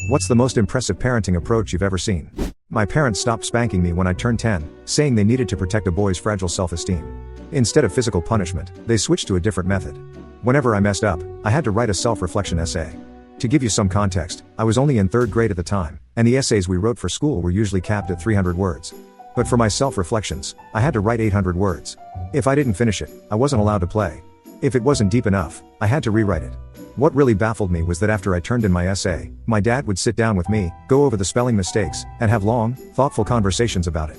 What's the most impressive parenting approach you've ever seen? My parents stopped spanking me when I turned 10, saying they needed to protect a boy's fragile self-esteem. Instead of physical punishment, they switched to a different method. Whenever I messed up, I had to write a self-reflection essay. To give you some context, I was only in 3rd grade at the time, and the essays we wrote for school were usually capped at 300 words. But for my self-reflections, I had to write 800 words. If I didn't finish it, I wasn't allowed to play. If it wasn't deep enough, I had to rewrite it. What really baffled me was that after I turned in my essay, my dad would sit down with me, go over the spelling mistakes, and have long, thoughtful conversations about it.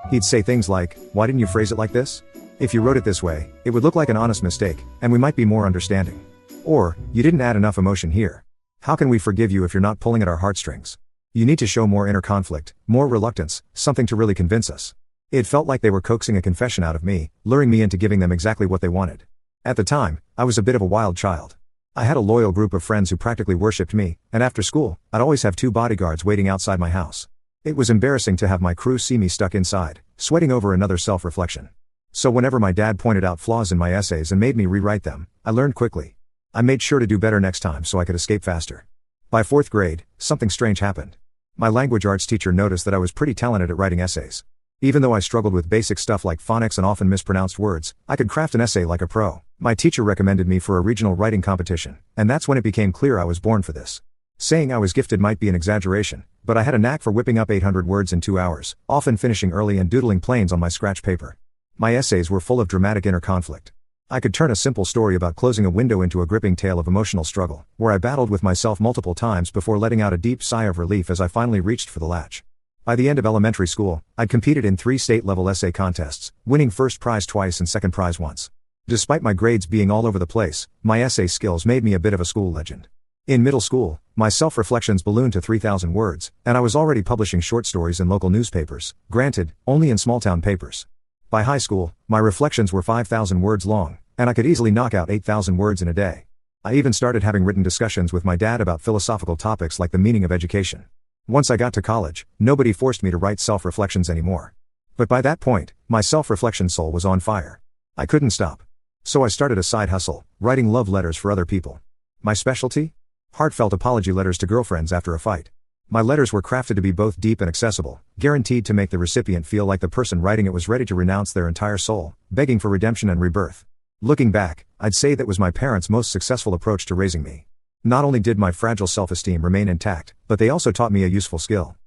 He'd say things like, "Why didn't you phrase it like this? If you wrote it this way, it would look like an honest mistake, and we might be more understanding." Or, "You didn't add enough emotion here. How can we forgive you if you're not pulling at our heartstrings? You need to show more inner conflict, more reluctance, something to really convince us." It felt like they were coaxing a confession out of me, luring me into giving them exactly what they wanted. At the time, I was a bit of a wild child. I had a loyal group of friends who practically worshipped me, and after school, I'd always have 2 bodyguards waiting outside my house. It was embarrassing to have my crew see me stuck inside, sweating over another self-reflection. So whenever my dad pointed out flaws in my essays and made me rewrite them, I learned quickly. I made sure to do better next time so I could escape faster. By 4th grade, something strange happened. My language arts teacher noticed that I was pretty talented at writing essays. Even though I struggled with basic stuff like phonics and often mispronounced words, I could craft an essay like a pro. My teacher recommended me for a regional writing competition, and that's when it became clear I was born for this. Saying I was gifted might be an exaggeration, but I had a knack for whipping up 800 words in 2 hours, often finishing early and doodling planes on my scratch paper. My essays were full of dramatic inner conflict. I could turn a simple story about closing a window into a gripping tale of emotional struggle, where I battled with myself multiple times before letting out a deep sigh of relief as I finally reached for the latch. By the end of elementary school, I'd competed in 3 state-level essay contests, winning first prize twice and second prize once. Despite my grades being all over the place, my essay skills made me a bit of a school legend. In middle school, my self-reflections ballooned to 3,000 words, and I was already publishing short stories in local newspapers, granted, only in small-town papers. By high school, my reflections were 5,000 words long, and I could easily knock out 8,000 words in a day. I even started having written discussions with my dad about philosophical topics like the meaning of education. Once I got to college, nobody forced me to write self-reflections anymore. But by that point, my self-reflection soul was on fire. I couldn't stop. So I started a side hustle, writing love letters for other people. My specialty? Heartfelt apology letters to girlfriends after a fight. My letters were crafted to be both deep and accessible, guaranteed to make the recipient feel like the person writing it was ready to renounce their entire soul, begging for redemption and rebirth. Looking back, I'd say that was my parents' most successful approach to raising me. Not only did my fragile self-esteem remain intact, but they also taught me a useful skill.